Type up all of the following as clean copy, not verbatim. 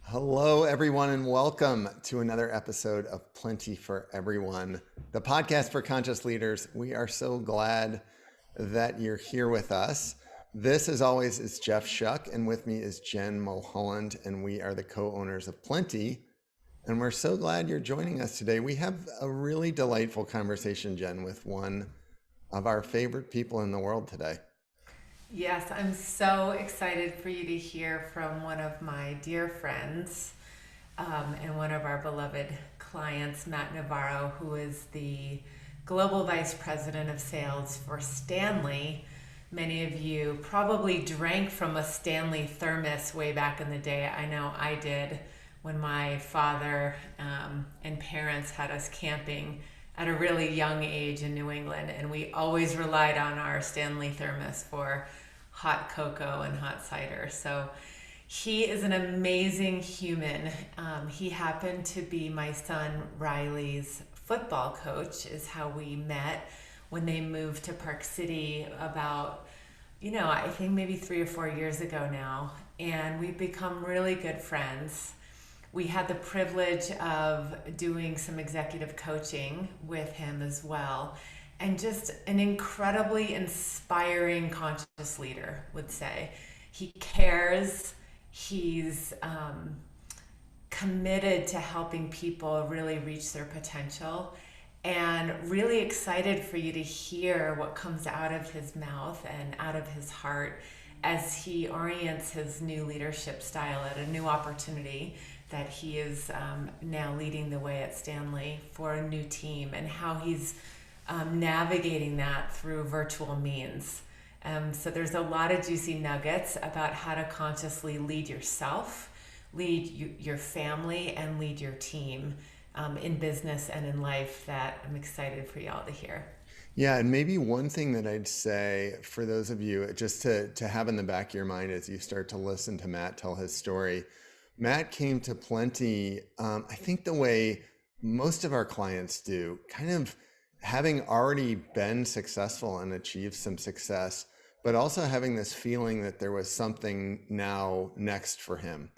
Hello, everyone, and welcome to another episode of Plenty for Everyone, the podcast for conscious leaders. We are so glad that you're here with us. This, as always, is Jeff Shuck, and with me is Jen Mulholland, and we are the co-owners of Plenty. And we're so glad you're joining us today. We have a really delightful conversation, Jen, with one of our favorite people in the world today. Yes, I'm so excited for you to hear from one of my dear friends and one of our beloved clients, Matt Navarro, who is the Global Vice President of Sales for Stanley. Many of you probably drank from a Stanley thermos way back in the day. I know I did when my father and parents had us camping at a really young age in New England, and we always relied on our Stanley thermos for hot cocoa and hot cider. So he is an amazing human. He happened to be my son Riley's football coach, is how we met when they moved to Park City about, I think maybe 3 or 4 years ago now. And we've become really good friends. We had the privilege of doing some executive coaching with him as well. And just an incredibly inspiring conscious leader, would say. He cares. He's committed to helping people really reach their potential, and really excited for you to hear what comes out of his mouth and out of his heart as he orients his new leadership style at a new opportunity that he is now leading the way at Stanley for a new team, and how he's navigating that through virtual means. So there's a lot of juicy nuggets about how to consciously lead yourself, lead your family, and lead your team in business and in life that I'm excited for y'all to hear. Yeah, and maybe one thing that I'd say for those of you, just to have in the back of your mind as you start to listen to Matt tell his story. Matt came to Plenty, I think the way most of our clients do, kind of having already been successful and achieved some success, but also having this feeling that there was something now next for him.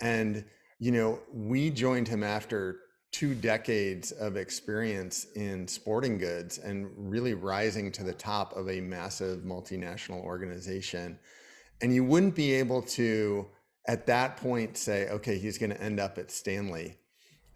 And, we joined him after 2 decades of experience in sporting goods and really rising to the top of a massive multinational organization. And you wouldn't be able to, at that point, say, okay, he's going to end up at Stanley.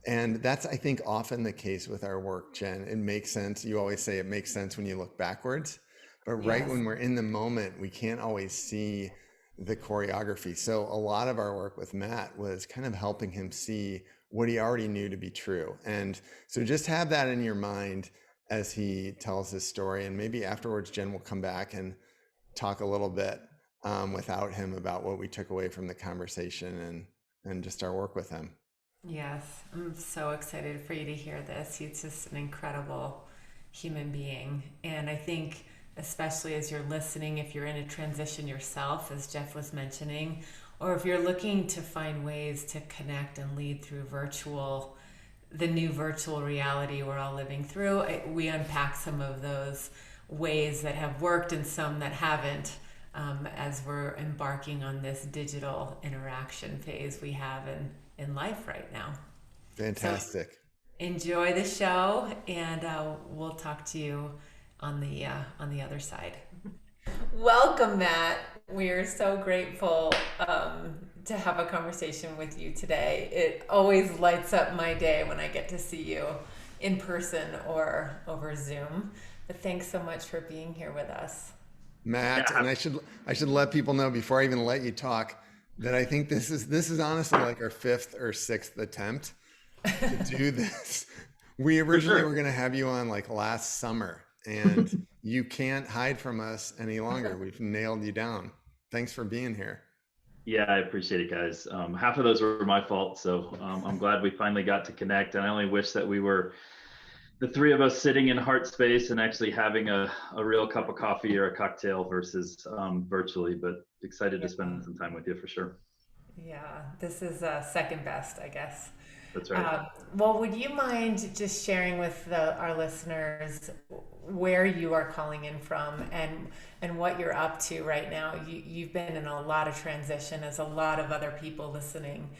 And that's, I think, often the case with our work, Jen. It makes sense. You always say it makes sense when you look backwards, but right Yes. when we're in the moment, we can't always see the choreography. So a lot of our work with Matt was kind of helping him see what he already knew to be true. And so just have that in your mind as he tells his story. And maybe afterwards, Jen will come back and talk a little bit without him about what we took away from the conversation and just our work with him. Yes, I'm so excited for you to hear this. He's just an incredible human being. And I think, especially as you're listening, if you're in a transition yourself, as Jeff was mentioning, or if you're looking to find ways to connect and lead through the new virtual reality we're all living through, we unpack some of those ways that have worked and some that haven't, as we're embarking on this digital interaction phase we have in life right now. Fantastic. So enjoy the show, and we'll talk to you on the other side. Welcome, Matt. We are so grateful to have a conversation with you today. It always lights up my day when I get to see you in person or over Zoom. But thanks so much for being here with us. Matt, and I should let people know before I even let you talk that I think this is honestly like our fifth or sixth attempt to do this. We originally were going to have you on like last summer, and you can't hide from us any longer. We've nailed you down. Thanks for being here. Yeah, I appreciate it, guys. Half of those were my fault, so I'm glad we finally got to connect. And I only wish that we were the three of us sitting in heart space and actually having a real cup of coffee or a cocktail versus virtually, but excited to spend some time with you for sure. Yeah, this is second best, I guess. That's right. Well, would you mind just sharing with our listeners where you are calling in from and what you're up to right now? You've been in a lot of transition, as a lot of other people listening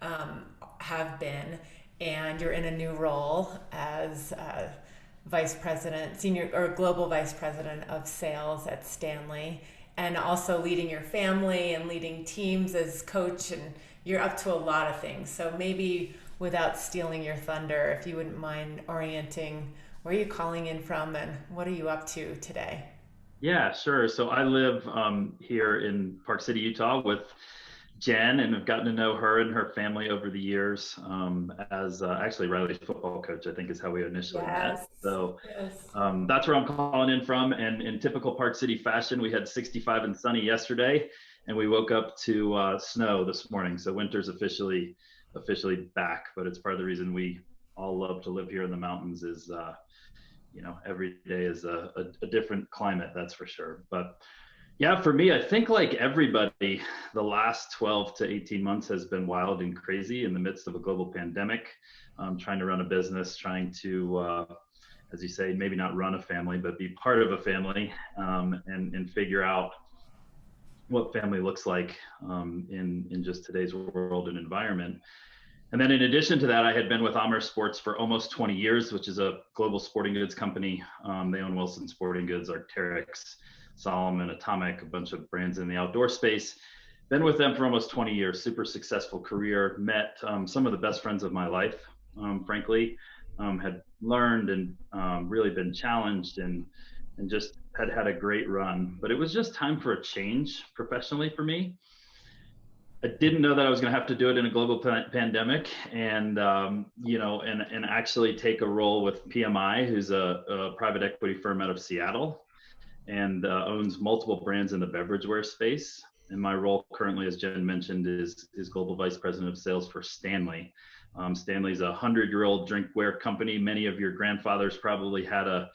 um, have been, and you're in a new role as vice president, senior or global vice president of sales at Stanley, and also leading your family and leading teams as coach, and you're up to a lot of things. So maybe without stealing your thunder, if you wouldn't mind orienting where are you calling in from and what are you up to today? Yeah, sure. So I live here in Park City, Utah with Jen, and I've gotten to know her and her family over the years as actually Riley's football coach, I think is how we initially met. Yes. So Yes. that's where I'm calling in from. And in typical Park City fashion, we had 65 and sunny yesterday, and we woke up to snow this morning. So winter's officially back, but it's part of the reason we all love to live here in the mountains is every day is a different climate, that's for sure. But yeah, for me, I think like everybody, the last 12 to 18 months has been wild and crazy in the midst of a global pandemic. Trying to run a business, trying to, as you say, maybe not run a family, but be part of a family, and figure out what family looks like in just today's world and environment. And then in addition to that, I had been with Amer Sports for almost 20 years, which is a global sporting goods company. They own Wilson Sporting Goods, Arc'teryx, Solomon, Atomic, a bunch of brands in the outdoor space. Been with them for almost 20 years, super successful career, met some of the best friends of my life, frankly, had learned and really been challenged and just had a great run. But it was just time for a change professionally for me. I didn't know that I was going to have to do it in a global pandemic, and and actually take a role with PMI, who's a private equity firm out of Seattle, and owns multiple brands in the beverageware space. And my role currently, as Jen mentioned, is global vice president of sales for Stanley. Stanley's a 100-year-old drinkware company. Many of your grandfathers probably had a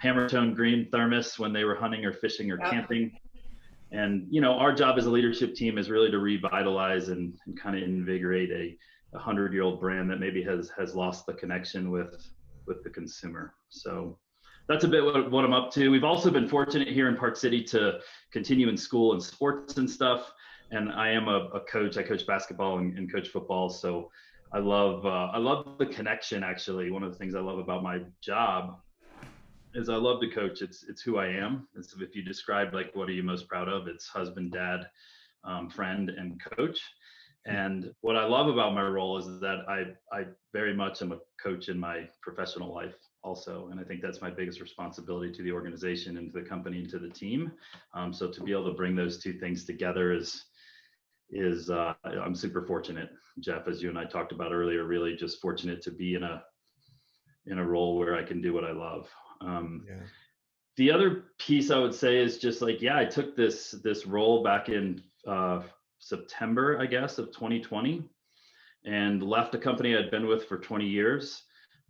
Hammertone green thermos when they were hunting or fishing or camping. And our job as a leadership team is really to revitalize and kind of invigorate a 100-year-old brand that maybe has lost the connection with the consumer. So that's a bit what I'm up to. We've also been fortunate here in Park City to continue in school and sports and stuff. And I am a coach. I coach basketball and coach football. So I love the connection. Actually, one of the things I love about my job is I love to coach. It's who I am. It's, if you describe like what are you most proud of, it's husband, dad, friend, and coach. And what I love about my role is that I very much am a coach in my professional life also. And I think that's my biggest responsibility to the organization and to the company and to the team. So to be able to bring those two things together is I'm super fortunate, Jeff, as you and I talked about earlier, really just fortunate to be in a role where I can do what I love. Yeah. The other piece I would say is just like, yeah, I took this role back in September, I guess, of 2020, and left a company I'd been with for 20 years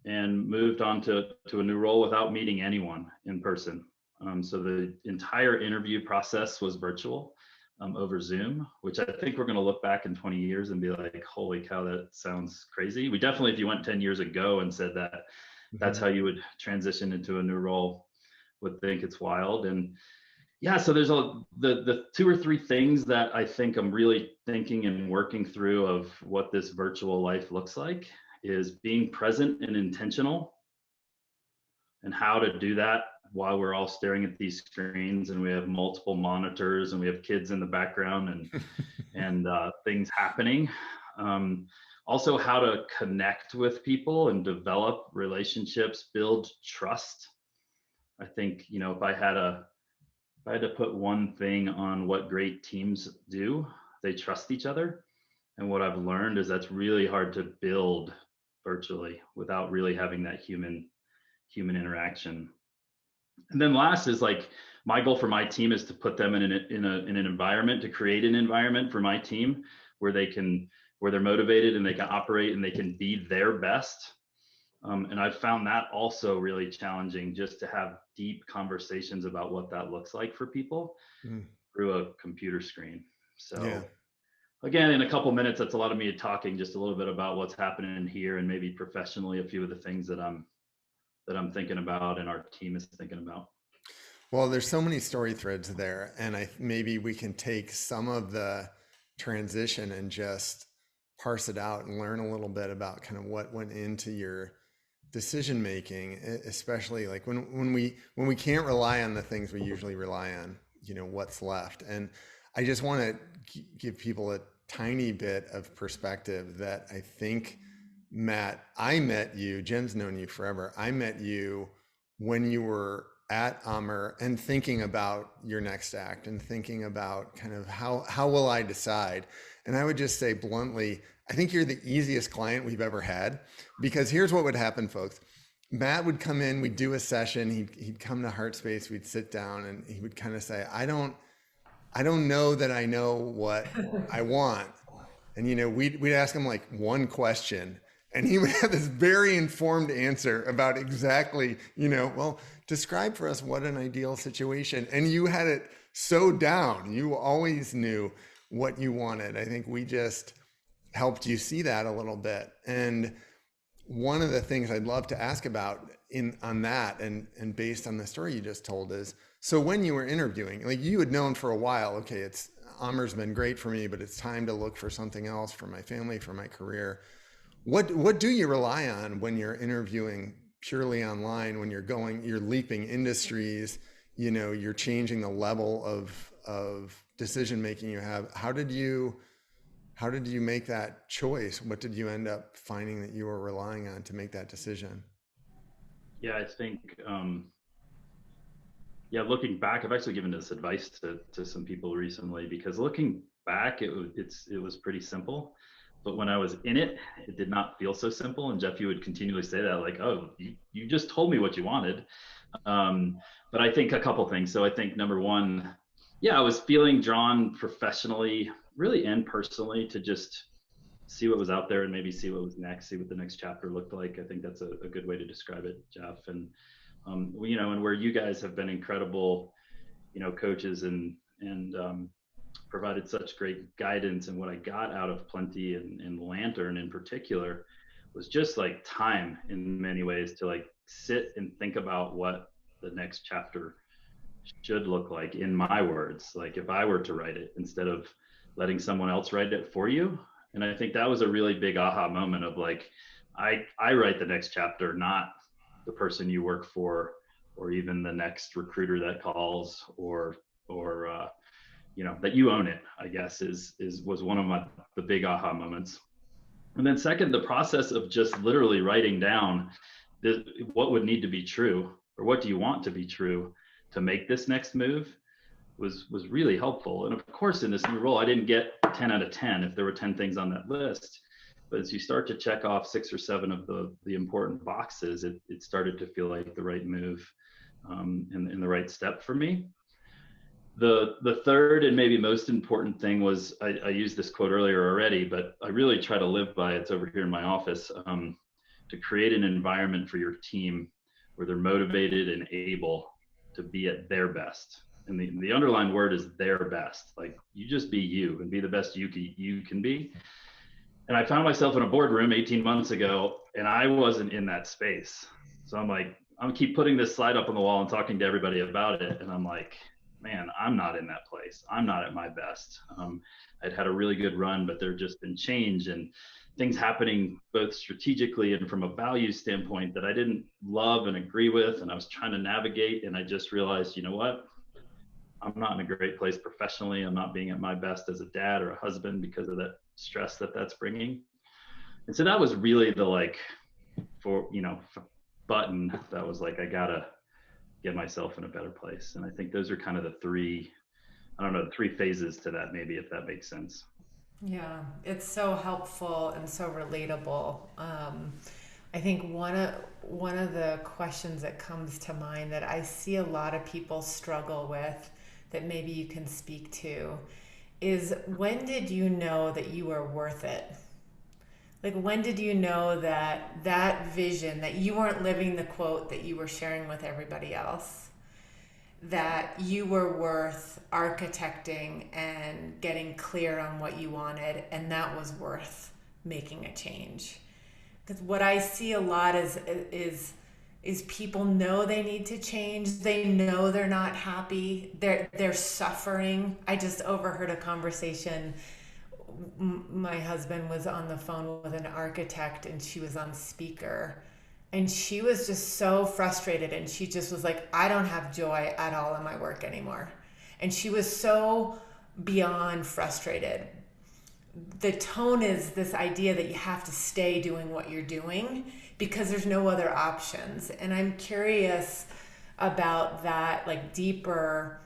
and moved on to a new role without meeting anyone in person. So the entire interview process was virtual over Zoom, which I think we're going to look back in 20 years and be like, holy cow, that sounds crazy. We definitely, if you went 10 years ago and said that that's how you would transition into a new role, would think it's wild. And yeah, so there's the two or three things that I think I'm really thinking and working through of what this virtual life looks like is being present and intentional, and how to do that while we're all staring at these screens and we have multiple monitors and we have kids in the background and things happening. Also how to connect with people and develop relationships, build trust. I think, if I had to put one thing on what great teams do, they trust each other. And what I've learned is that's really hard to build virtually without really having that human interaction. And then last is like, my goal for my team is to put them in an environment, to create an environment for my team where they're motivated and they can operate and they can be their best. And I've found that also really challenging, just to have deep conversations about what that looks like for people through a computer screen. So yeah. Again, in a couple minutes, that's a lot of me talking just a little bit about what's happening here and maybe professionally, a few of the things that I'm thinking about and our team is thinking about. Well, there's so many story threads there, and maybe we can take some of the transition and just parse it out and learn a little bit about kind of what went into your decision making, especially like when we can't rely on the things we usually rely on, what's left. And I just want to give people a tiny bit of perspective that I think, Matt, I met you, Jen's known you forever. I met you when you were at Amr and thinking about your next act and thinking about kind of how will I decide? And I would just say bluntly, I think you're the easiest client we've ever had, because here's what would happen, folks. Matt would come in, we'd do a session, he'd come to Heartspace, we'd sit down, and he would kind of say, I don't know that I know what I want. And we'd ask him like one question, and he would have this very informed answer about exactly, well, describe for us what an ideal situation. And you had it so down. You always knew what you wanted. I think we just helped you see that a little bit. And one of the things I'd love to ask about on that and based on the story you just told is, so when you were interviewing, like you had known for a while, okay, Amr's been great for me, but it's time to look for something else for my family, for my career. What do you rely on when you're interviewing purely online, when you're leaping industries, you're changing the level of decision making you have? How did you make that choice? What did you end up finding that you were relying on to make that decision? Yeah, I think, looking back, I've actually given this advice to some people recently, because looking back, it was pretty simple. But when I was in it, it did not feel so simple. And Jeff, you would continually say that, like, oh, you just told me what you wanted. But I think a couple things. So I think number one, I was feeling drawn professionally, really, and personally, to just see what was out there and maybe see what was next, see what the next chapter looked like. I think that's a good way to describe it, Jeff. And, and where you guys have been incredible, coaches and provided such great guidance. And what I got out of Plenty and Lantern in particular was just like time in many ways to like sit and think about what the next chapter should look like in my words, like if I were to write it instead of letting someone else write it for you. And I think that was a really big aha moment of like, I write the next chapter, not the person you work for, or even the next recruiter that calls, or that you own it, I guess was one of the big aha moments. And then second, the process of just literally writing down what would need to be true, or what do you want to be true to make this next move was really helpful. And of course, in this new role, I didn't get 10 out of 10 if there were 10 things on that list. But as you start to check off 6 or 7 of the important boxes, it started to feel like the right move and the right step for me. The third and maybe most important thing was, I used this quote earlier already, but I really try to live by it. It's over here in my office, to create an environment for your team where they're motivated and able to be at their best. And the underlying word is their best. Like, you just be you and be the best you can be. And I found myself in a boardroom 18 months ago, and I wasn't in that space. So I'm like, I'm keep putting this slide up on the wall and talking to everybody about it. And I'm like, man, I'm not in that place. I'm not at my best. I'd had a really good run, but there'd just been change and things happening both strategically and from a value standpoint that I didn't love and agree with. And I was trying to navigate, and I just realized, you know what? I'm not in a great place professionally. I'm not being at my best as a dad or a husband because of that stress that's bringing. And so that was really the button that was like, I gotta get myself in a better place. And I think those are kind of the three phases to that, maybe, if that makes sense. Yeah, it's so helpful and so relatable. I think one of the questions that comes to mind that I see a lot of people struggle with, that maybe you can speak to, is, when did you know that you were worth it? Like, when did you know that vision, that you weren't living the quote that you were sharing with everybody else, that you were worth architecting and getting clear on what you wanted, and that was worth making a change? Because what I see a lot is people know they need to change. They know they're not happy. They're suffering. I just overheard a conversation my husband was on the phone with an architect and she was on speaker and she was just so frustrated and she just was like, I don't have joy at all in my work anymore. And she was so beyond frustrated. The tone is this idea that you have to stay doing what you're doing because there's no other options. And I'm curious about that, like deeper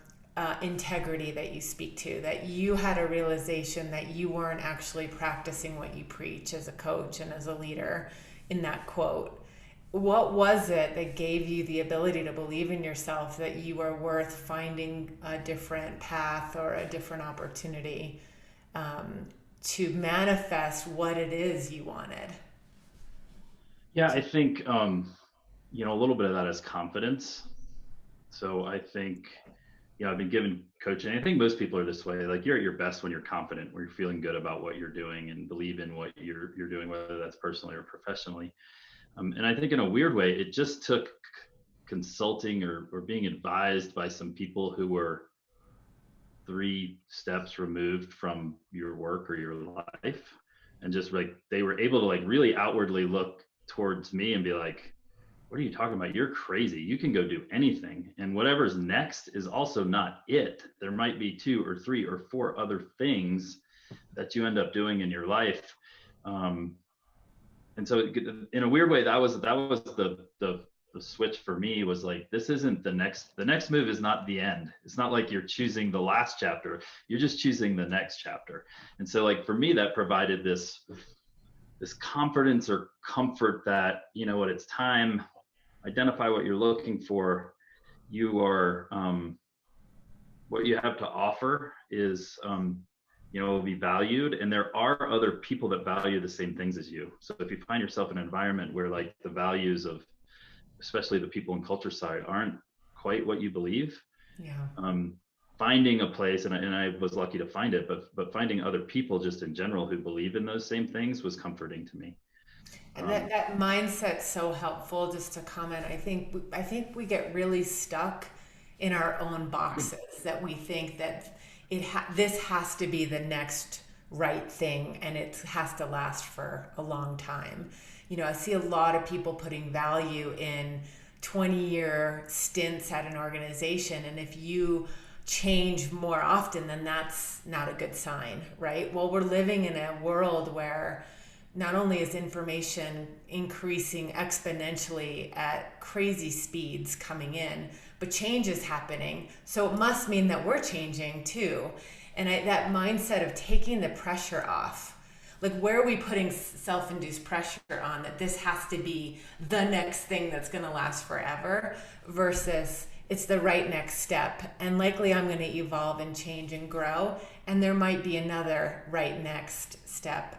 integrity that you speak to, that you had a realization that you weren't actually practicing what you preach as a coach and as a leader in that quote. What was it that gave you the ability to believe in yourself that you were worth finding a different path or a different opportunity to manifest what it is you wanted? Yeah, I think a little bit of that is confidence. So I think, I've been given coaching. I think most people are this way. Like you're at your best when you're confident, when you're feeling good about what you're doing and believe in what you're doing, whether that's personally or professionally. And I think in a weird way, it just took consulting or being advised by some people who were 3 steps removed from your work or your life, and just like they were able to like really outwardly look towards me and be like, what are you talking about? You're crazy. You can go do anything. And whatever's next is also not it. There might be 2 or 3 or 4 other things that you end up doing in your life. And so in a weird way, that was the switch for me, was like, this isn't the next move is not the end. It's not like you're choosing the last chapter. You're just choosing the next chapter. And so like for me, that provided this confidence or comfort that, you know what, it's time. Identify what you're looking for. You are what you have to offer is will be valued, and there are other people that value the same things as you. So if you find yourself in an environment where like the values of especially the people and culture side aren't quite what you believe, Yeah. Finding a place, and I was lucky to find it, but finding other people just in general who believe in those same things was comforting to me. And that mindset's so helpful. Just to comment, I think we get really stuck in our own boxes that we think that this has to be the next right thing and it has to last for a long time. I see a lot of people putting value in 20-year stints at an organization, and if you change more often, then that's not a good sign, right? Well, we're living in a world where not only is information increasing exponentially at crazy speeds coming in, but change is happening. So it must mean that we're changing too. And that mindset of taking the pressure off, like where are we putting self-induced pressure on that this has to be the next thing that's going to last forever versus it's the right next step. And likely I'm going to evolve and change and grow. And there might be another right next step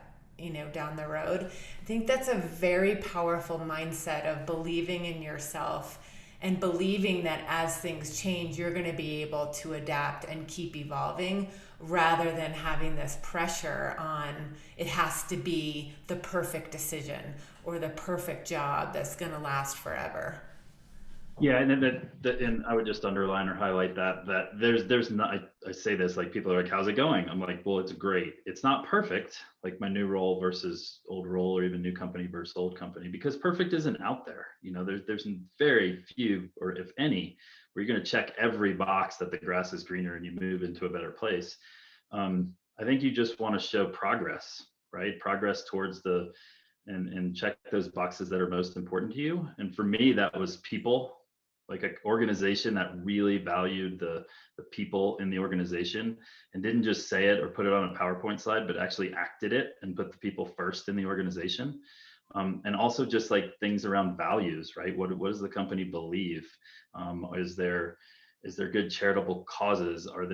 down the road. I think that's a very powerful mindset of believing in yourself and believing that as things change, you're going to be able to adapt and keep evolving rather than having this pressure on it has to be the perfect decision or the perfect job that's going to last forever. Yeah, and then and I would just underline or highlight that there's not. I say this, like people are like, "How's it going?" I'm like, "Well, it's great. It's not perfect, like my new role versus old role, or even new company versus old company, because perfect isn't out there. There's very few, or if any, where you're going to check every box that the grass is greener and you move into a better place. I think you just want to show progress, right? Progress towards and check those boxes that are most important to you. And for me, that was people, like an organization that really valued the people in the organization and didn't just say it or put it on a PowerPoint slide, but actually acted it and put the people first in the organization. And also just like things around values, right? What does the company believe? Is there good charitable causes? Are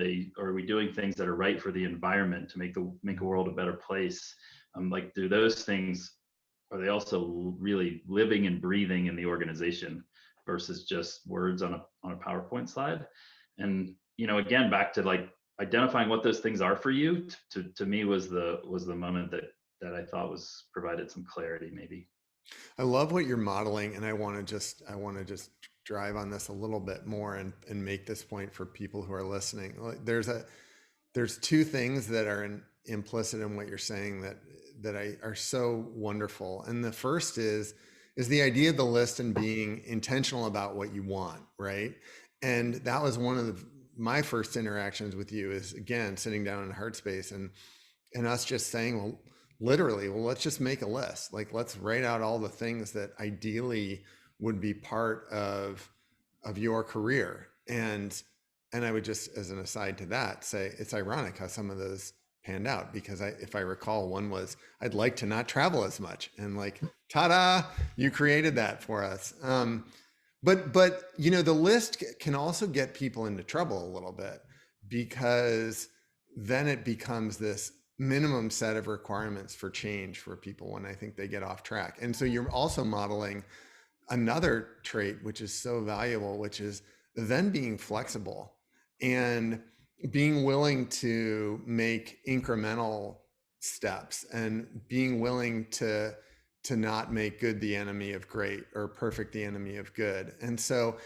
we doing things that are right for the environment to make a world a better place? Like, do those things, are they also really living and breathing in the organization versus just words on a PowerPoint slide? And again, back to like identifying what those things are for you, to me was the moment that I thought was provided some clarity maybe. I love what you're modeling, and I want to just drive on this a little bit more and make this point for people who are listening. Like, there's 2 things that are implicit in what you're saying that are so wonderful. And the first is the idea of the list and being intentional about what you want, right? And that was one of my first interactions with you, is again sitting down in heart space and us just saying, well, literally, well, let's just make a list. Like, let's write out all the things that ideally would be part of your career. And I would just, as an aside to that, say it's ironic how some of those panned out, because if I recall, one was, I'd like to not travel as much, and like, ta-da, you created that for us. But the list can also get people into trouble a little bit, because then it becomes this minimum set of requirements for change for people when I think they get off track. And so you're also modeling another trait which is so valuable, which is then being flexible and being willing to make incremental steps, and being willing to not make good the enemy of great, or perfect the enemy of good. And so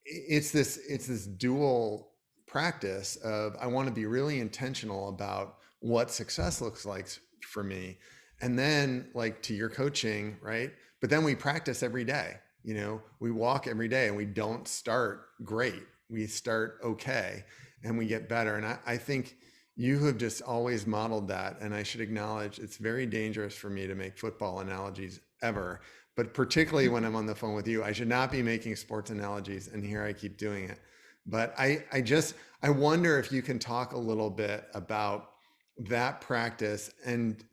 it's this dual practice of, I want to be really intentional about what success looks like for me. And then, like, to your coaching, right? But then we practice every day. We walk every day, and we don't start great. We start okay, and we get better. And I think you have just always modeled that. And I should acknowledge, it's very dangerous for me to make football analogies ever, but particularly when I'm on the phone with you, I should not be making sports analogies. And here I keep doing it. But I wonder if you can talk a little bit about that practice, and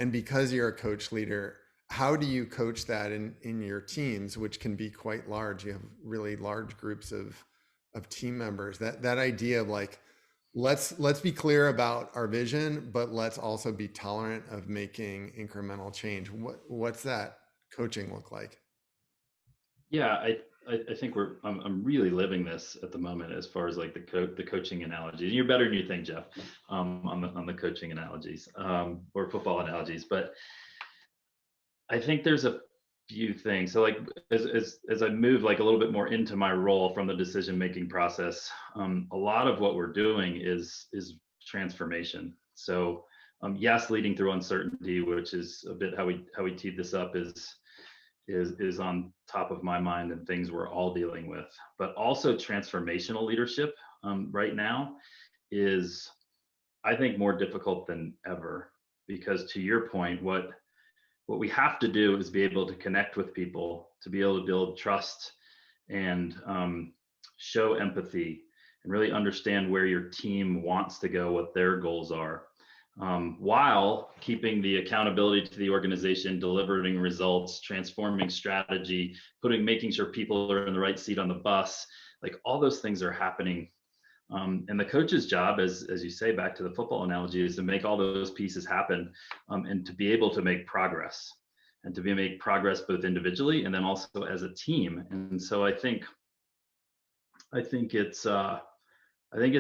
because you're a coach leader, how do you coach that in your teams, which can be quite large? You have really large groups of team members. That idea of, like, let's be clear about our vision, but let's also be tolerant of making incremental change. What's that coaching look like? Yeah, I think I'm really living this at the moment, as far as like the coaching analogies. You're better than you think, Jeff, on the coaching analogies, or football analogies. But I think there's a few things. So, like, as I move like a little bit more into my role from the decision making process, a lot of what we're doing is transformation. So, yes, leading through uncertainty, which is a bit how we teed this up, is on top of my mind, and things we're all dealing with. But also transformational leadership, right now, is, I think, more difficult than ever, because, to your point, what we have to do is be able to connect with people, to be able to build trust, and show empathy, and really understand where your team wants to go, what their goals are, while keeping the accountability to the organization, delivering results, transforming strategy, making sure people are in the right seat on the bus. Like, all those things are happening. And the coach's job, as you say, back to the football analogy, is to make all those pieces happen, and to be able to make progress, both individually and then also as a team. And so I think it's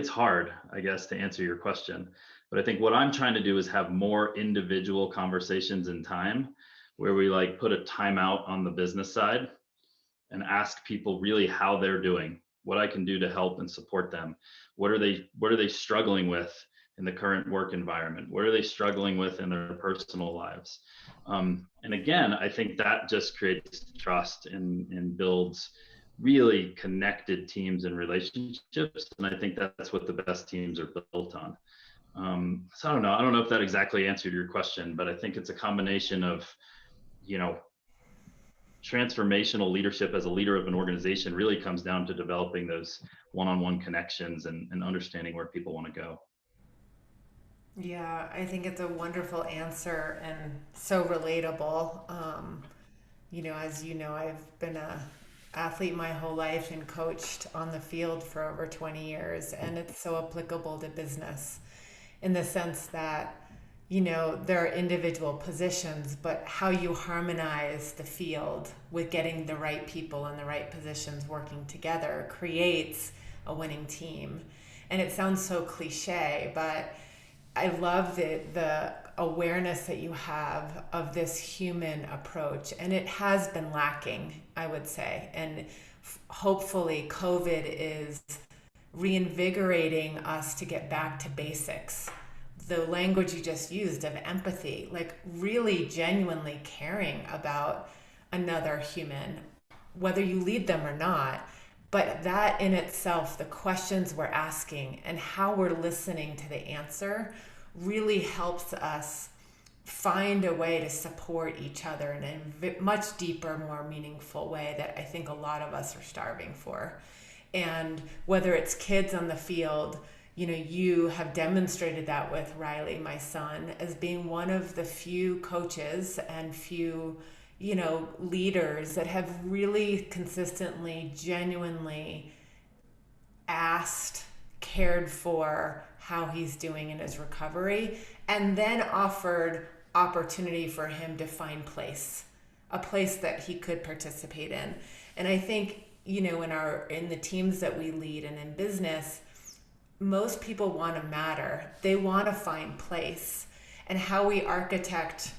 hard, I guess, to answer your question. But I think what I'm trying to do is have more individual conversations in time, where we, like, put a timeout on the business side and ask people really how they're doing, what I can do to help and support them. What are they struggling with in the current work environment? What are they struggling with in their personal lives? And again, I think that just creates trust and builds really connected teams and relationships. And I think that's what the best teams are built on. So I don't know if that exactly answered your question, but I think it's a combination of, transformational leadership as a leader of an organization really comes down to developing those one-on-one connections and understanding where people want to go. Yeah, I think it's a wonderful answer and so relatable. As you know, I've been a athlete my whole life and coached on the field for over 20 years, and it's so applicable to business in the sense that, there are individual positions, but how you harmonize the field with getting the right people in the right positions working together creates a winning team. And it sounds so cliche, but I love the awareness that you have of this human approach. And it has been lacking, I would say. And hopefully COVID is reinvigorating us to get back to basics. the language you just used of empathy, like really genuinely caring about another human, whether you lead them or not. But that in itself, the questions we're asking and how we're listening to the answer really helps us find a way to support each other in a much deeper, more meaningful way that I think a lot of us are starving for. And whether it's kids on the field, you know, you have demonstrated that with Riley, my son, as being one of the few coaches and few, you know, leaders that have really consistently, genuinely asked, cared for how he's doing in his recovery, and then offered opportunity for him to find a place that he could participate in. And I think, you know, in the teams that we lead and in business, most people want to matter. They want to find place. And how we architect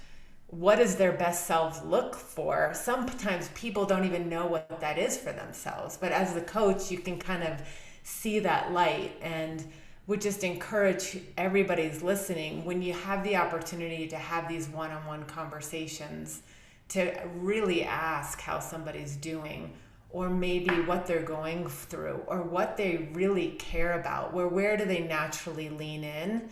what does their best selves look for, sometimes people don't even know what that is for themselves. But as the coach, you can kind of see that light, and would just encourage everybody's listening, when you have the opportunity to have these one-on-one conversations, to really ask how somebody's doing, or maybe what they're going through, or what they really care about, where do they naturally lean in.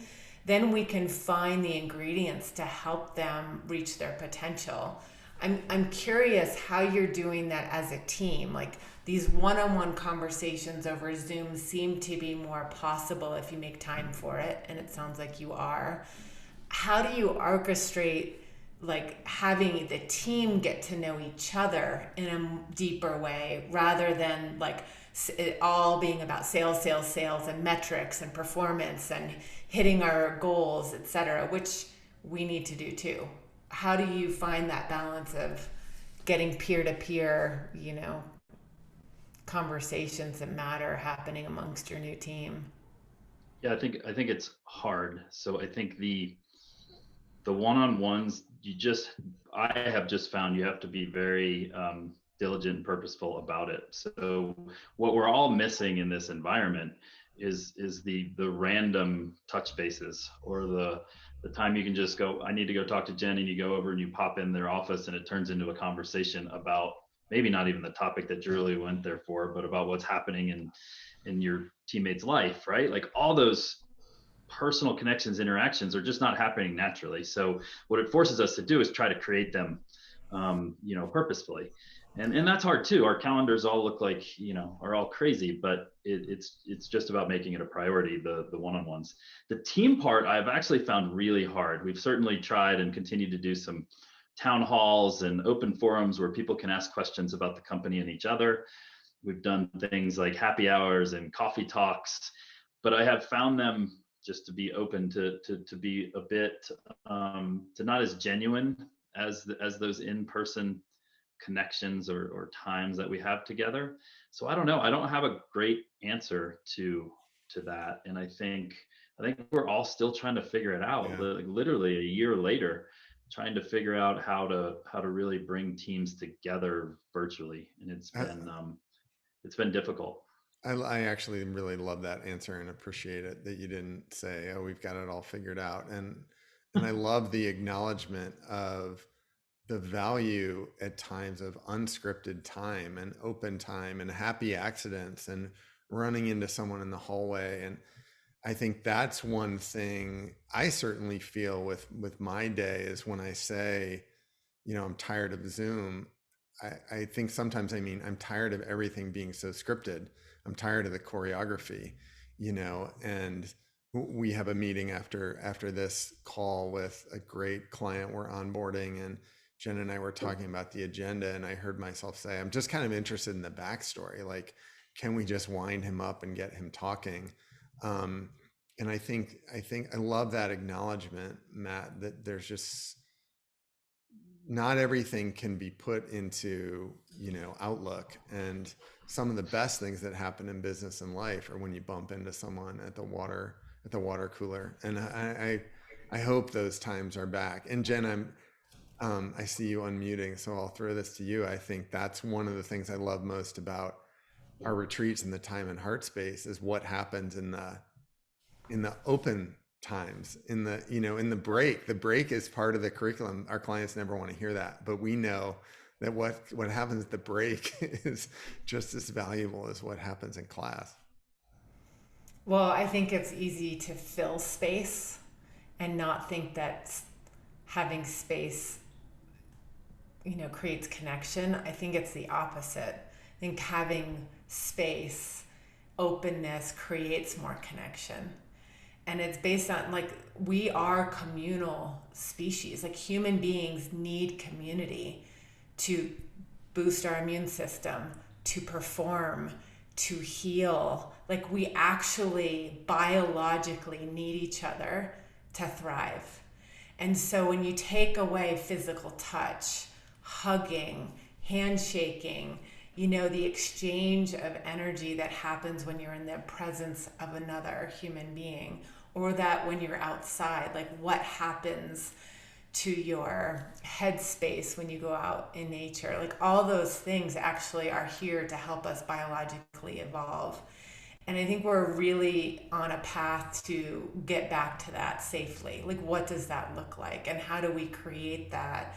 Then we can find the ingredients to help them reach their potential. I'm curious how you're doing that as a team. Like, these one-on-one conversations over Zoom seem to be more possible if you make time for it, and it sounds like you are. How do you orchestrate, like, having the team get to know each other in a deeper way, rather than like it all being about sales, and metrics and performance and hitting our goals, etc., which we need to do too? How do you find that balance of getting peer-to-peer, you know, conversations that matter happening amongst your new team? Yeah, I think it's hard. So I think the one-on-ones, I have just found you have to be very diligent and purposeful about it. So what we're all missing in this environment is the random touch bases, or the time you can just go, I need to go talk to Jen, and you go over and you pop in their office and it turns into a conversation about maybe not even the topic that you really went there for, but about what's happening in your teammate's life, right? Like, all those personal connections, interactions are just not happening naturally. So what it forces us to do is try to create them, purposefully. And that's hard too. Our calendars all look like, are all crazy, but it's just about making it a priority, the one-on-ones. The team part, I've actually found really hard. We've certainly tried and continue to do some town halls and open forums where people can ask questions about the company and each other. We've done things like happy hours and coffee talks, but I have found them just to be open to be a bit to not as genuine as those in-person connections or times that we have together. So I don't know. I don't have a great answer to that, and I think we're all still trying to figure it out. Yeah. Like, literally a year later, trying to figure out how to really bring teams together virtually, and it's been difficult. I actually really love that answer and appreciate it that you didn't say, "Oh, we've got it all figured out." And I love the acknowledgement of the value at times of unscripted time and open time and happy accidents and running into someone in the hallway. And I think that's one thing I certainly feel with my day, is when I say, I'm tired of Zoom. I think sometimes I mean I'm tired of everything being so scripted. I'm tired of the choreography, and we have a meeting after this call with a great client we're onboarding, and Jen and I were talking about the agenda, and I heard myself say, I'm just kind of interested in the backstory. Like, can we just wind him up and get him talking? And I think I love that acknowledgement, Matt, that there's just not everything can be put into, Outlook. And some of the best things that happen in business and life are when you bump into someone at the water cooler. And I hope those times are back. And Jen, I see you unmuting, so I'll throw this to you. I think that's one of the things I love most about our retreats and the time and heart space, is what happens in the open times in the, in the break is part of the curriculum. Our clients never want to hear that, but we know that what happens at the break is just as valuable as what happens in class. Well, I think it's easy to fill space and not think that having space, creates connection. I think it's the opposite. I think having space, openness creates more connection. And it's based on, like, we are communal species. Like, human beings need community to boost our immune system, to perform, to heal. Like, we actually biologically need each other to thrive. And so when you take away physical touch, hugging, handshaking, the exchange of energy that happens when you're in the presence of another human being, or that when you're outside, like what happens to your headspace when you go out in nature, like all those things actually are here to help us biologically evolve. And I think we're really on a path to get back to that safely. Like, what does that look like? And how do we create that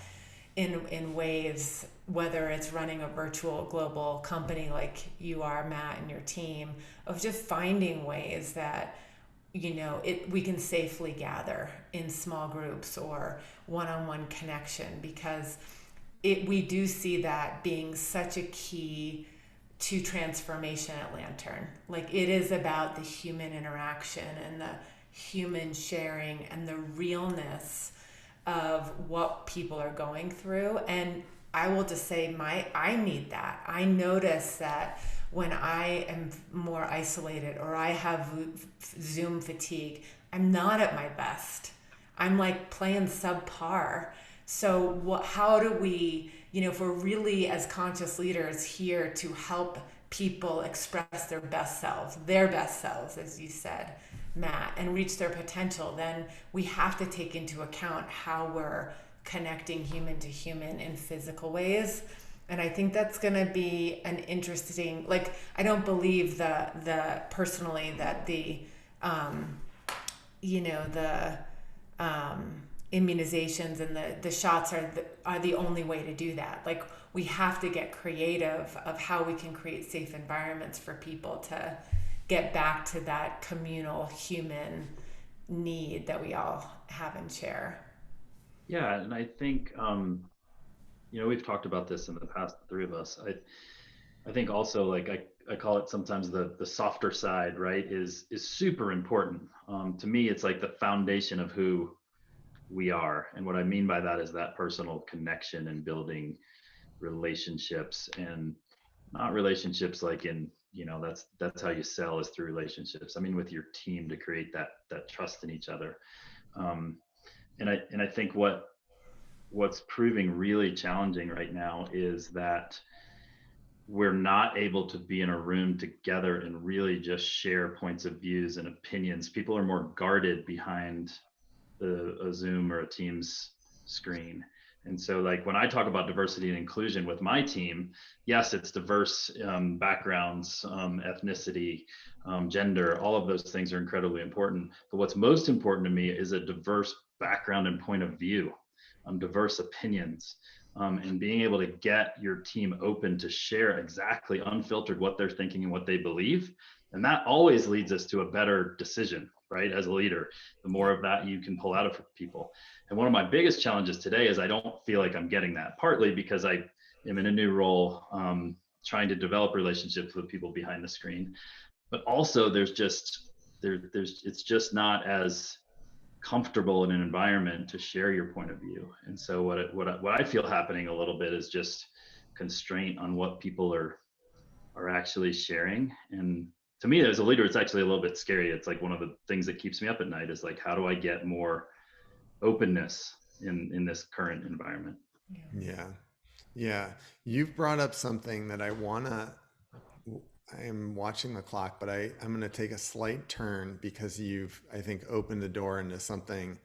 in ways, whether it's running a virtual global company like you are, Matt, and your team, of just finding ways that, we can safely gather in small groups or one-on-one connection, because we do see that being such a key to transformation at Lantern. Like, it is about the human interaction and the human sharing and the realness of what people are going through. And I will just say, I need that. I notice that when I am more isolated or I have Zoom fatigue, I'm not at my best. I'm like playing subpar. So how do we, if we're really as conscious leaders here to help people express their best selves, as you said, Matt, and reach their potential, then we have to take into account how we're connecting human to human in physical ways. And I think that's going to be an interesting, like, I don't believe the personally that the immunizations and the shots are the only way to do that. Like, we have to get creative of how we can create safe environments for people to get back to that communal human need that we all have and share. Yeah, and I think we've talked about this in the past, the three of us. I think also, like, I call it sometimes the softer side, right, is super important. To me, it's like the foundation of who we are. And what I mean by that is that personal connection and building relationships, and not relationships like in, that's how you sell, is through relationships. I mean, with your team, to create that trust in each other. Um, and I think what's proving really challenging right now is that we're not able to be in a room together and really just share points of views and opinions. People are more guarded behind a Zoom or a Teams screen. And so, like, when I talk about diversity and inclusion with my team, yes, it's diverse backgrounds, ethnicity, gender, all of those things are incredibly important. But what's most important to me is a diverse background and point of view, diverse opinions, and being able to get your team open to share exactly unfiltered what they're thinking and what they believe. And that always leads us to a better decision, right? As a leader, the more of that you can pull out of people. And one of my biggest challenges today is I don't feel like I'm getting that, partly because I am in a new role, trying to develop relationships with people behind the screen. But also there's it's just not as comfortable in an environment to share your point of view. And so what I feel happening a little bit is just constraint on what people are actually sharing. And to me, as a leader, it's actually a little bit scary. It's like one of the things that keeps me up at night is like, how do I get more openness in this current environment? Yeah. Yeah. You've brought up something that I'm watching the clock, but I'm going to take a slight turn because you've, I think, opened the door into something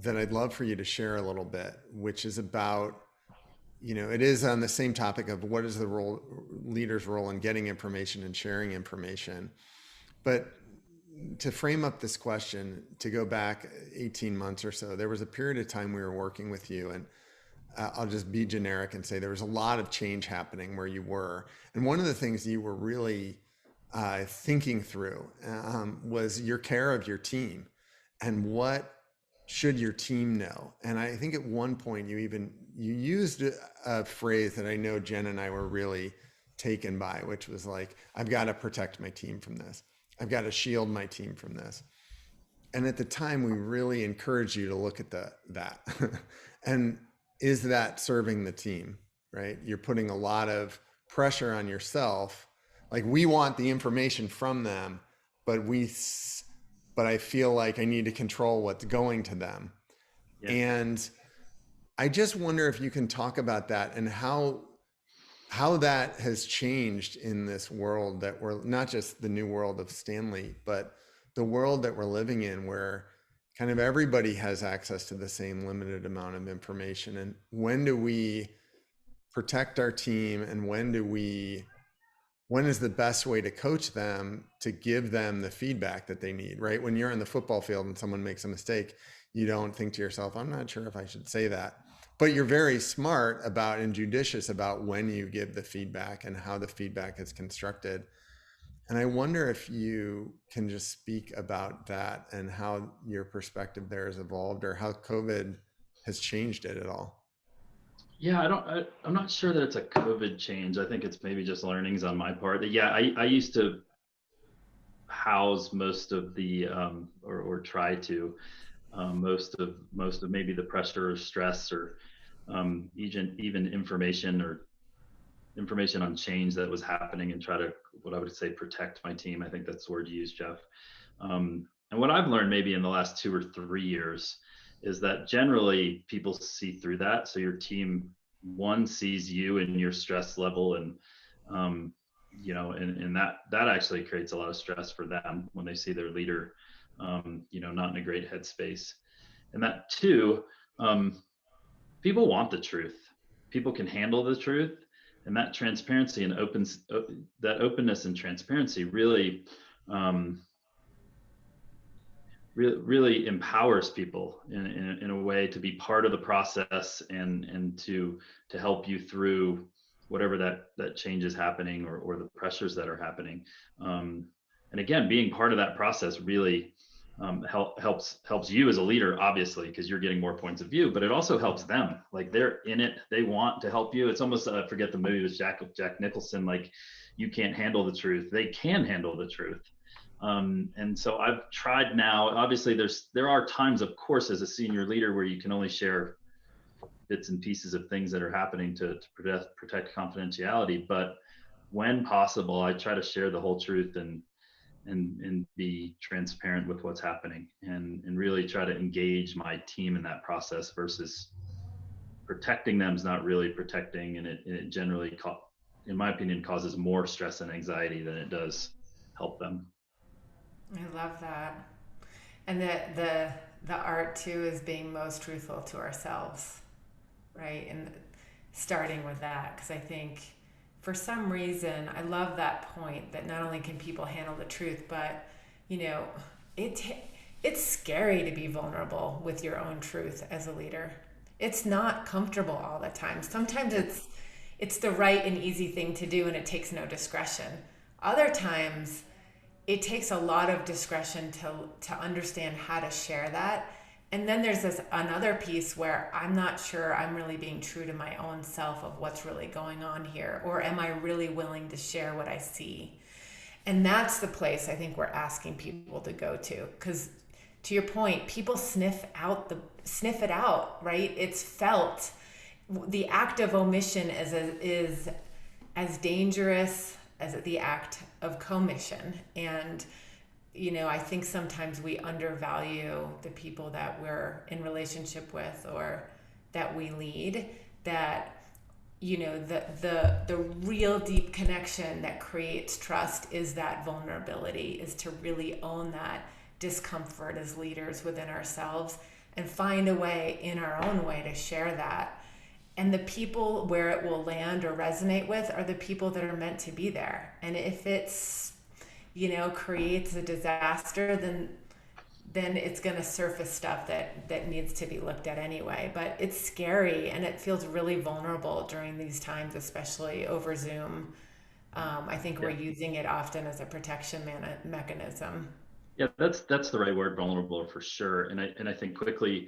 that I'd love for you to share a little bit, which is about, it is on the same topic of what is the leader's role in getting information and sharing information. But to frame up this question, to go back 18 months or so, there was a period of time we were working with you, and I'll just be generic and say there was a lot of change happening where you were. And one of the things you were really thinking through was your care of your team and what should your team know. And I think at one point you used a phrase that I know Jen and I were really taken by, which was like, I've got to protect my team from this. I've got to shield my team from this. And at the time, we really encouraged you to look at that. And is that serving the team, right? You're putting a lot of pressure on yourself. Like, we want the information from them, but I feel like I need to control what's going to them. Yeah. And I just wonder if you can talk about that and how that has changed in this world that we're, not just the new world of Stanley, but the world that we're living in, where kind of everybody has access to the same limited amount of information. And when do we protect our team, and when is the best way to coach them to give them the feedback that they need, right? When you're on the football field and someone makes a mistake, you don't think to yourself, I'm not sure if I should say that. But you're very smart about and judicious about when you give the feedback and how the feedback is constructed. And I wonder if you can just speak about that and how your perspective there has evolved, or how COVID has changed it at all. Yeah, I'm not sure that it's a COVID change. I think it's maybe just learnings on my part. Yeah, I used to house most of the, or try to, most of maybe the pressure or stress, or even information on change that was happening, and try to, what I would say, protect my team. I think that's the word you used, Jeff. And what I've learned maybe in the last 2 or 3 years is that generally people see through that. So your team, one, sees you and your stress level, and and that actually creates a lot of stress for them when they see their leader not in a great headspace. And that, two, people want the truth. People can handle the truth. And that transparency and openness and transparency really, really empowers people in a way to be part of the process, and to help you through whatever that change is happening, or the pressures that are happening. And again, being part of that process really helps you as a leader, obviously, because you're getting more points of view, but it also helps them. Like, they're in it, they want to help you. It's almost, I forget the movie, with Jack Nicholson, like, you can't handle the truth, they can handle the truth. And so I've tried now, obviously there are times, of course, as a senior leader, where you can only share bits and pieces of things that are happening to protect confidentiality. But when possible, I try to share the whole truth, and be transparent with what's happening, and really try to engage my team in that process, versus protecting them is not really protecting. And it generally, in my opinion, causes more stress and anxiety than it does help them. I love that. And the art too is being most truthful to ourselves, right? And starting with that, because I think for some reason, I love that point, that not only can people handle the truth, but it's scary to be vulnerable with your own truth as a leader. It's not comfortable all the time. Sometimes it's the right and easy thing to do, and it takes no discretion. Other times it takes a lot of discretion to understand how to share that. And then there's another piece where I'm not sure I'm really being true to my own self of what's really going on here, or am I really willing to share what I see? And that's the place I think we're asking people to go to, because to your point, people sniff it out, right? It's felt. The act of omission is as dangerous as the act of commission. And I think sometimes we undervalue the people that we're in relationship with, or that we lead, that, the real deep connection that creates trust is that vulnerability, is to really own that discomfort as leaders within ourselves, and find a way in our own way to share that. And the people where it will land or resonate with are the people that are meant to be there. And if it's creates a disaster, then it's going to surface stuff that needs to be looked at anyway. But it's scary and it feels really vulnerable during these times, especially over Zoom. I think we're Yeah. using it often as a protection mechanism. Yeah, that's the right word, vulnerable for sure. And I think quickly,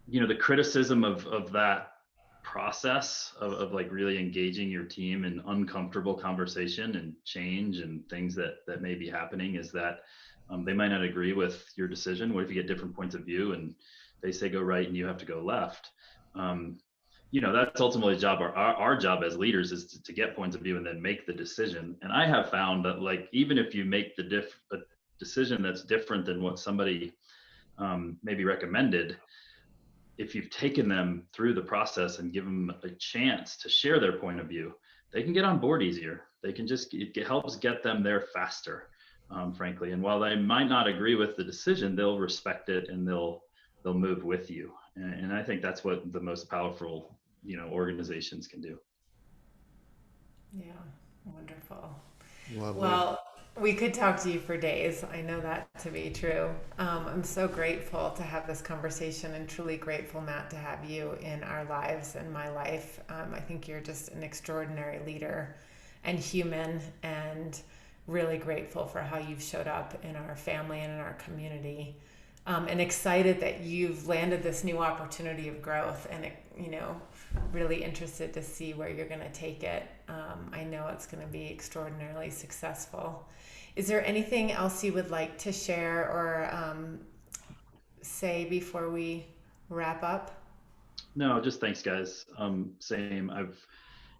the criticism of that process of like really engaging your team in uncomfortable conversation and change and things that may be happening is that they might not agree with your decision. What if you get different points of view and they say go right and you have to go left? um, that's ultimately a job. Our job as leaders is to get points of view and then make the decision. And I have found that, like, even if you make a decision that's different than what somebody maybe recommended, if you've taken them through the process and give them a chance to share their point of view, they can get on board easier. They can it helps get them there faster, frankly. And while they might not agree with the decision, they'll respect it and they'll move with you. And I think that's what the most powerful, organizations can do. Yeah, wonderful. Lovely. Well, we could talk to you for days. I know that to be true. I'm so grateful to have this conversation and truly grateful, Matt, to have you in our lives and my life. I think you're just an extraordinary leader and human, and really grateful for how you've showed up in our family and in our community. And excited that you've landed this new opportunity of growth, and really interested to see where you're going to take it. I know it's going to be extraordinarily successful. Is there anything else you would like to share or say before we wrap up? No, just thanks, guys. Same.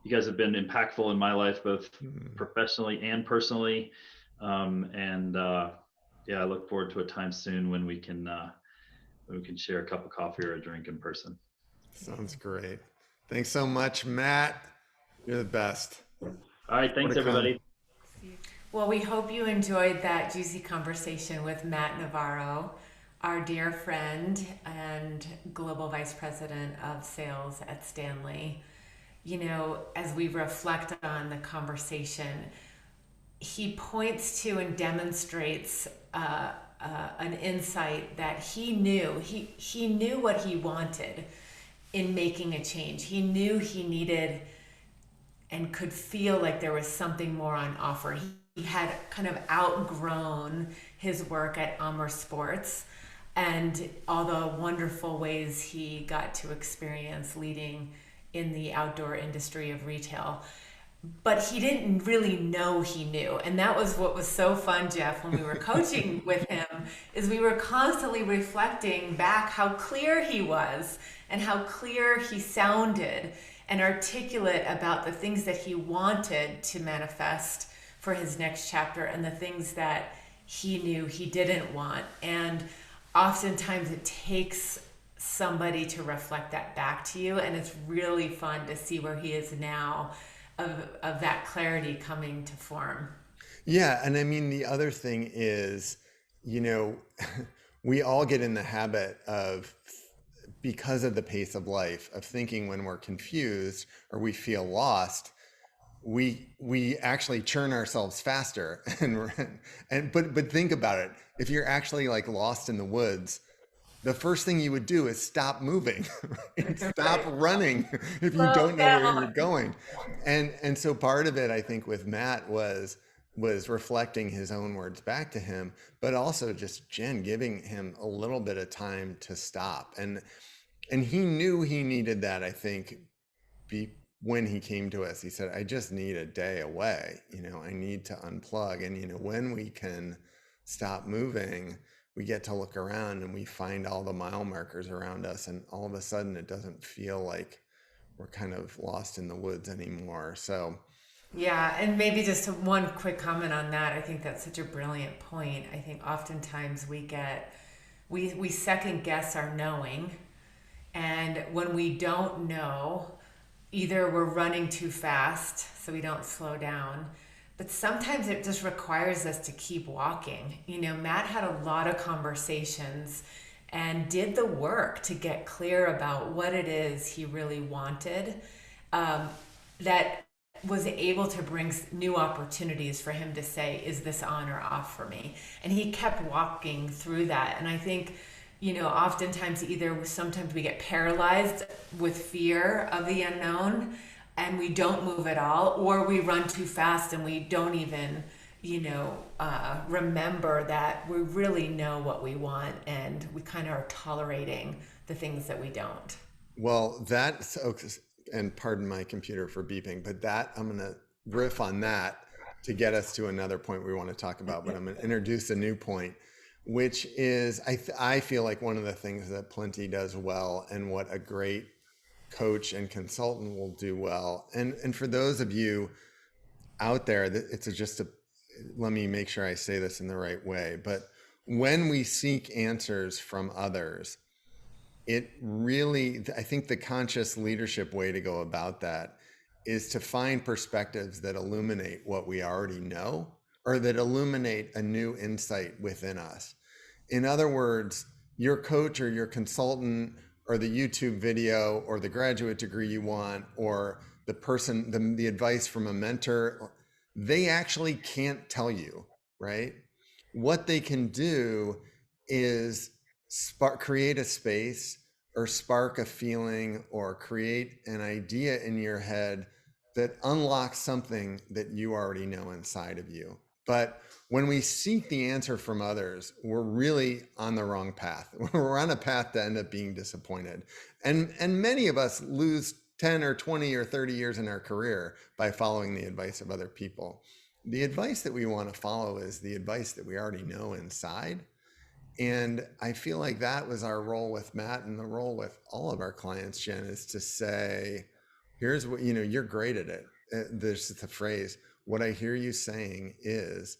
You guys have been impactful in my life, both Mm. professionally and personally. And yeah, I look forward to a time soon when we can share a cup of coffee or a drink in person. Sounds great. Thanks so much, Matt. You're the best. All right, More thanks to come. everybody. Well, we hope you enjoyed that juicy conversation with Matt Navarro, our dear friend and Global Vice President of Sales at Stanley. As we reflect on the conversation, he points to and demonstrates an insight that he knew. He knew what he wanted in making a change. He knew he needed and could feel like there was something more on offer. He had kind of outgrown his work at Amer Sports and all the wonderful ways he got to experience leading in the outdoor industry of retail. But he didn't really know he knew. And that was what was so fun, Jeff, when we were coaching with him, is we were constantly reflecting back how clear he was and how clear he sounded and articulate about the things that he wanted to manifest for his next chapter and the things that he knew he didn't want. And oftentimes it takes somebody to reflect that back to you. And it's really fun to see where he is now of that clarity coming to form. Yeah, and I mean the other thing is, you know, we all get in the habit of, because of the pace of life, of thinking when we're confused or we feel lost, we actually churn ourselves faster. But think about it. If you're actually like lost in the woods, the first thing you would do is stop moving, right? Stop Right. running if you Slow don't know where you're down. going. And so part of it, I think, with Matt was reflecting his own words back to him, but also just Jen giving him a little bit of time to stop. And he knew he needed that, I think, when he came to us. He said, I just need a day away. I need to unplug. And when we can stop moving, we get to look around and we find all the mile markers around us, and all of a sudden it doesn't feel like we're kind of lost in the woods anymore. So Yeah, and maybe just one quick comment on that. I think that's such a brilliant point. I think oftentimes we second guess our knowing, and when we don't know, either we're running too fast so we don't slow down, but sometimes it just requires us to keep walking. Matt had a lot of conversations and did the work to get clear about what it is he really wanted. That was able to bring new opportunities for him to say, is this on or off for me? And he kept walking through that. And I think, oftentimes either sometimes we get paralyzed with fear of the unknown and we don't move at all, or we run too fast and we don't even, remember that we really know what we want, and we kind of are tolerating the things that we don't. Well, that's, and pardon my computer for beeping, but that I'm going to riff on that to get us to another point we want to talk about. But I'm going to introduce a new point, which is I feel like one of the things that Plenty does well, and what a great coach and consultant will do well. And for those of you out there, that it's just a, let me make sure I say this in the right way. But when we seek answers from others, it really, I think the conscious leadership way to go about that is to find perspectives that illuminate what we already know, or that illuminate a new insight within us. In other words, your coach or your consultant or the YouTube video or the graduate degree you want, or the person, the advice from a mentor, they actually can't tell you, right? What they can do is create a space, or spark a feeling, or create an idea in your head that unlocks something that you already know inside of you. But when we seek the answer from others, we're really on the wrong path. We're on a path to end up being disappointed. And many of us lose 10 or 20 or 30 years in our career by following the advice of other people. The advice that we want to follow is the advice that we already know inside. And I feel like that was our role with Matt, and the role with all of our clients, Jen, is to say, here's what, you're great at it. There's the phrase, what I hear you saying is,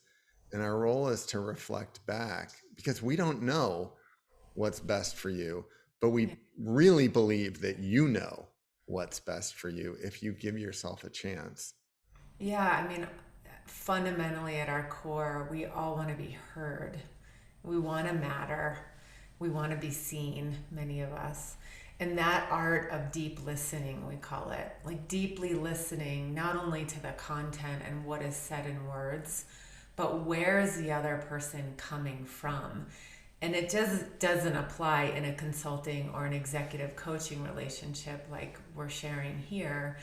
and our role is to reflect back, because we don't know what's best for you, but we really believe that you know what's best for you if you give yourself a chance. Yeah, I mean, fundamentally at our core, we all want to be heard. We want to matter. We want to be seen, many of us. And that art of deep listening, we call it, like deeply listening, not only to the content and what is said in words, but where is the other person coming from? And it just doesn't apply in a consulting or an executive coaching relationship like we're sharing here.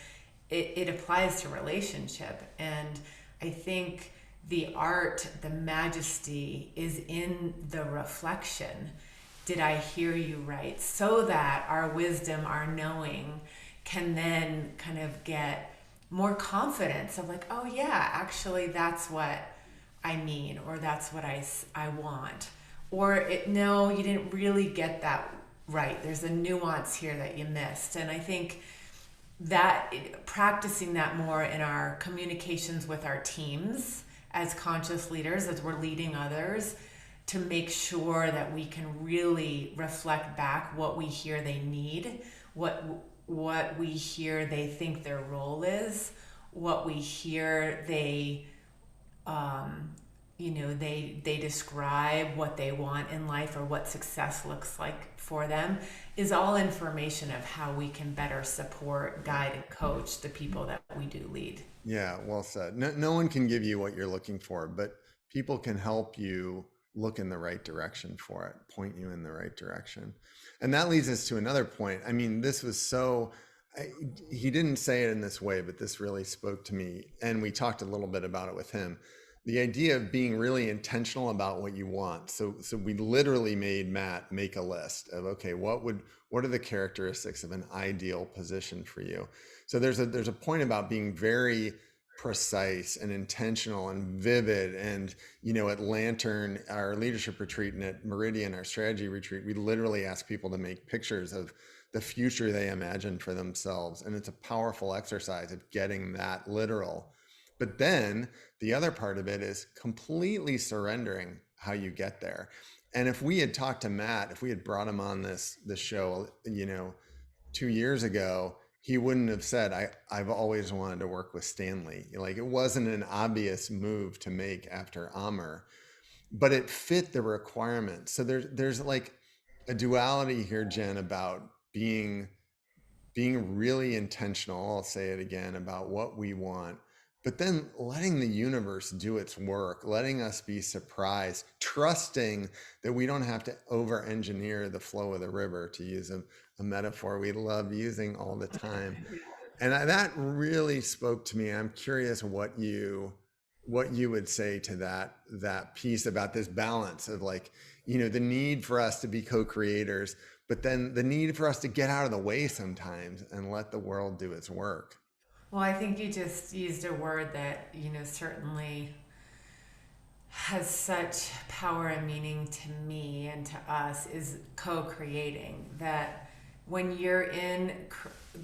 It applies to relationship. And I think the art, the majesty is in the reflection. Did I hear you right? So that our wisdom, our knowing can then kind of get more confidence of like, oh yeah, actually that's what I mean, or that's what I want. Or no, you didn't really get that right. There's a nuance here that you missed. And I think that practicing that more in our communications with our teams as conscious leaders, as we're leading others, to make sure that we can really reflect back what we hear they need, what we hear they think their role is, what we hear they they describe what they want in life, or what success looks like for them, is all information of how we can better support, guide, and coach the people that we do lead. Yeah, well said. No one can give you what you're looking for, but people can help you look in the right direction for it, point you in the right direction. And that leads us to another point. I mean, this was so, he didn't say it in this way, but this really spoke to me. And we talked a little bit about it with him. The idea of being really intentional about what you want. So we literally made Matt make a list of, okay, what are the characteristics of an ideal position for you? So there's a point about being very precise and intentional and vivid. And, at Lantern, our leadership retreat, and at Meridian, our strategy retreat, we literally ask people to make pictures of the future they imagine for themselves. And it's a powerful exercise of getting that literal. But then the other part of it is completely surrendering how you get there. And if we had talked to Matt, if we had brought him on this show, 2 years ago, he wouldn't have said, I've always wanted to work with Stanley. Like, it wasn't an obvious move to make after Amr, but it fit the requirements. So there's like a duality here, Jen, about being being really intentional, I'll say it again, about what we want, but then letting the universe do its work, letting us be surprised, trusting that we don't have to over engineer the flow of the river, to use a metaphor we love using all the time. And that really spoke to me. I'm curious what you would say to that piece about this balance of, like, the need for us to be co-creators, but then the need for us to get out of the way sometimes and let the world do its work. Well, I think you just used a word that, certainly has such power and meaning to me and to us, is co-creating. That when you're in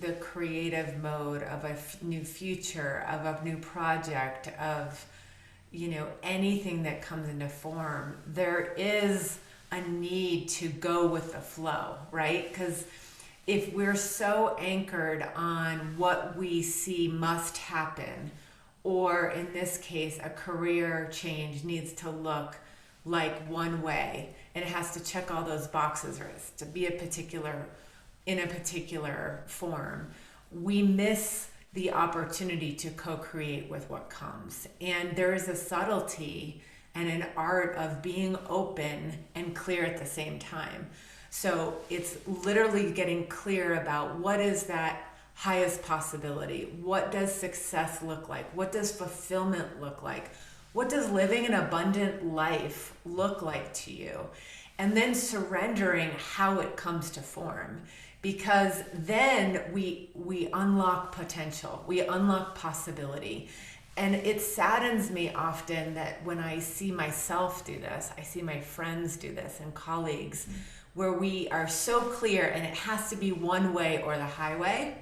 the creative mode of a new future, of a new project, of anything that comes into form, there is a need to go with the flow, right? Because if we're so anchored on what we see must happen, or in this case, a career change needs to look like one way, and it has to check all those boxes, or it's to be in a particular form, we miss the opportunity to co-create with what comes. And there is a subtlety and an art of being open and clear at the same time. So it's literally getting clear about what is that highest possibility. What does success look like? What does fulfillment look like? What does living an abundant life look like to you? And then surrendering how it comes to form. Because then we unlock potential, we unlock possibility. And it saddens me often that when I see myself do this, I see my friends do this and colleagues, where we are so clear and it has to be one way or the highway,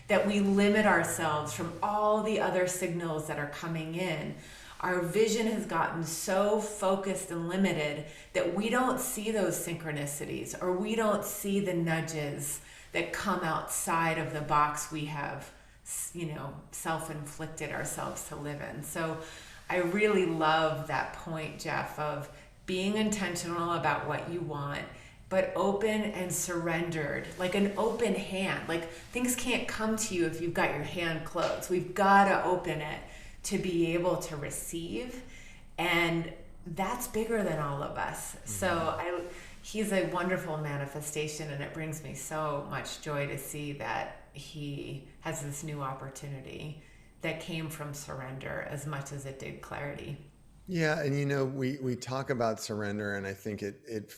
that we limit ourselves from all the other signals that are coming in. Our vision has gotten so focused and limited that we don't see those synchronicities, or we don't see the nudges that come outside of the box we have, self-inflicted ourselves to live in. So I really love that point, Jeff, of being intentional about what you want, but open and surrendered, like an open hand. Like, things can't come to you if you've got your hand closed. We've got to open it to be able to receive. And that's bigger than all of us. Mm-hmm. So he's a wonderful manifestation, and it brings me so much joy to see that he has this new opportunity that came from surrender as much as it did clarity. Yeah, and we talk about surrender, and I think it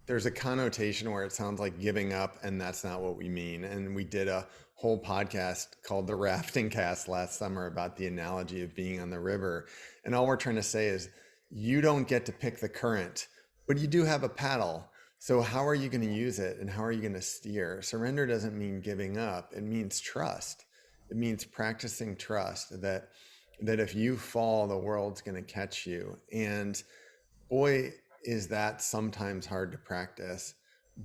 there's a connotation where it sounds like giving up, and that's not what we mean. And we did a whole podcast called The Rafting Cast last summer about the analogy of being on the river. And all we're trying to say is, you don't get to pick the current, but you do have a paddle. So how are you going to use it, and how are you going to steer? Surrender doesn't mean giving up. It means trust. It means practicing trust that if you fall, the world's going to catch you. And boy, is that sometimes hard to practice,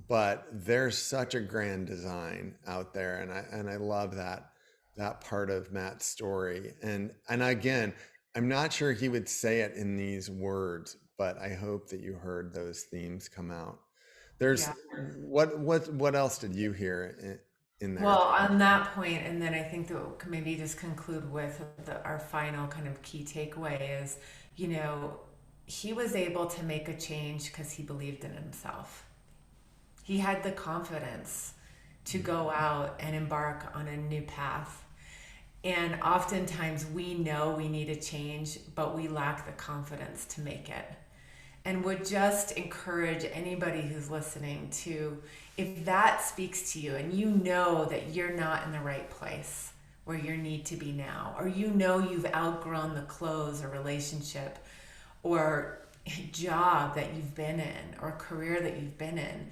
but there's such a grand design out there. And I love that part of Matt's story. And again, I'm not sure he would say it in these words, but I hope that you heard those themes come out. There's what else did you hear in there? Well, on that point, and then I think that we'll maybe just conclude with our final kind of key takeaway is, he was able to make a change because he believed in himself. He had the confidence to go out and embark on a new path. And oftentimes we know we need a change, but we lack the confidence to make it. And would just encourage anybody who's listening to, if that speaks to you and you know that you're not in the right place where you need to be now, or you've outgrown the clothes or relationship or job that you've been in or career that you've been in,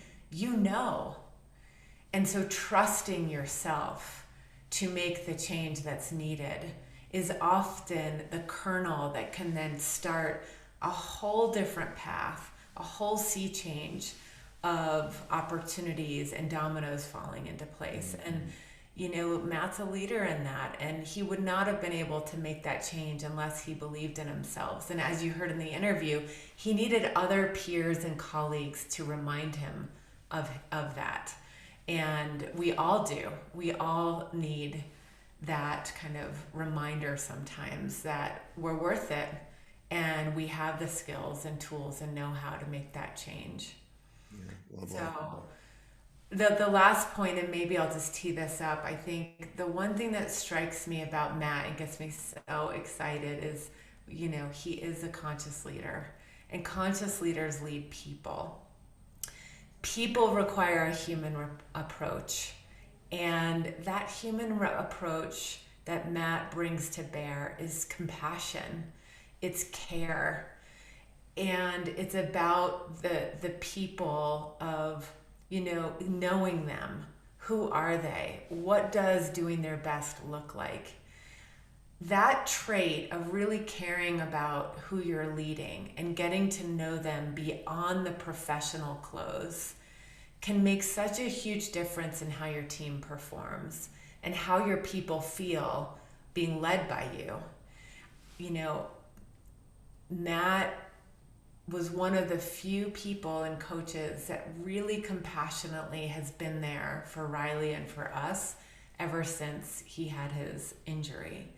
And so trusting yourself to make the change that's needed is often the kernel that can then start a whole different path, a whole sea change of opportunities and dominoes falling into place. Mm-hmm. And Matt's a leader in that, and he would not have been able to make that change unless he believed in himself. And as you heard in the interview, he needed other peers and colleagues to remind him of that. And we all do. We all need that kind of reminder sometimes that we're worth it and we have the skills and tools and know-how to make that change. Yeah, so the last point, and maybe I'll just tee this up, I think the one thing that strikes me about Matt and gets me so excited is, he is a conscious leader, and conscious leaders lead people. People require a human approach, and that human approach that Matt brings to bear is compassion, it's care, and it's about the people of, knowing them. Who are they? What does doing their best look like? That trait of really caring about who you're leading and getting to know them beyond the professional clothes can make such a huge difference in how your team performs and how your people feel being led by you. Matt was one of the few people and coaches that really compassionately has been there for Riley and for us ever since he had his injury.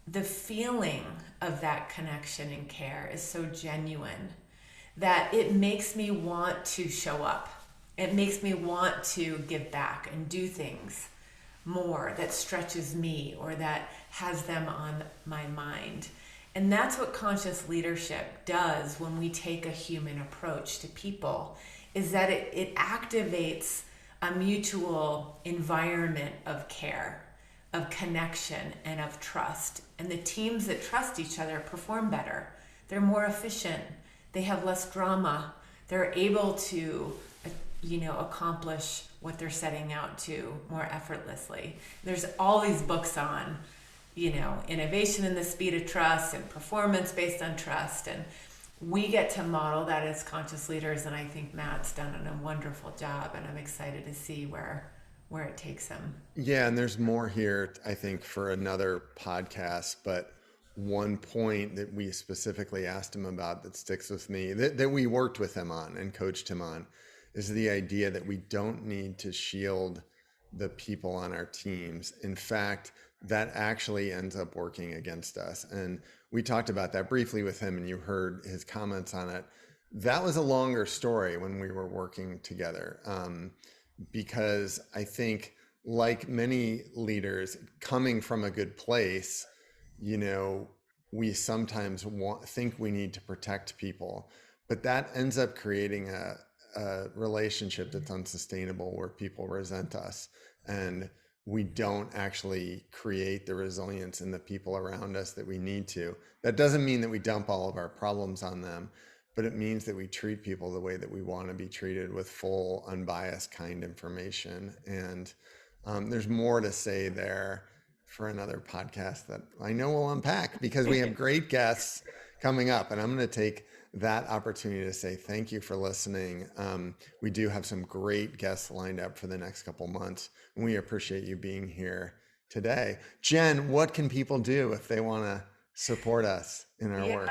The feeling of that connection and care is so genuine that it makes me want to show up. It makes me want to give back and do things more that stretches me or that has them on my mind. And that's what conscious leadership does when we take a human approach to people, is that it activates a mutual environment of care, of connection, and of trust. And the teams that trust each other perform better. They're more efficient. They have less drama. They're able to, accomplish what they're setting out to more effortlessly. There's all these books on innovation in the speed of trust and performance based on trust. And we get to model that as conscious leaders. And I think Matt's done a wonderful job, and I'm excited to see where it takes him. Yeah. And there's more here, I think, for another podcast, but one point that we specifically asked him about that sticks with me, that we worked with him on and coached him on, is the idea that we don't need to shield the people on our teams. In fact, that actually ends up working against us. And we talked about that briefly with him, and you heard his comments on it. That was a longer story when we were working together, because I think, like many leaders coming from a good place, we sometimes think we need to protect people, but that ends up creating a relationship that's unsustainable, where people resent us and we don't actually create the resilience in the people around us that we need to. That doesn't mean that we dump all of our problems on them, but it means that we treat people the way that we want to be treated, with full, unbiased, kind information. And there's more to say there for another podcast that I know we'll unpack, because we have great guests coming up. And I'm going to take that opportunity to say thank you for listening. We do have some great guests lined up for the next couple months, and we appreciate you being here today. Jen, what can people do if they want to support us in our work?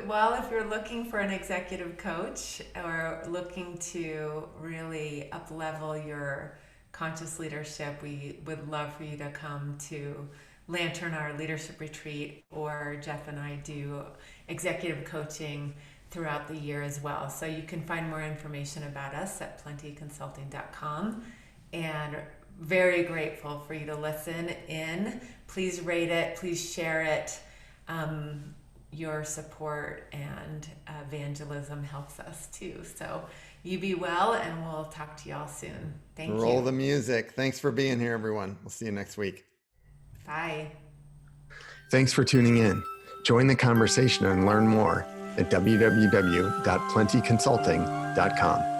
Well, if you're looking for an executive coach or looking to really up-level your conscious leadership, we would love for you to come to Lantern, our leadership retreat, or Jeff and I do executive coaching throughout the year as well. So you can find more information about us at plentyconsulting.com. And very grateful for you to listen in. Please rate it, please share it. Your support and evangelism helps us too. So you be well, and we'll talk to y'all soon. Thank you. Roll the music. Thanks for being here, everyone. We'll see you next week. Bye. Thanks for tuning in. Join the conversation and learn more at www.plentyconsulting.com.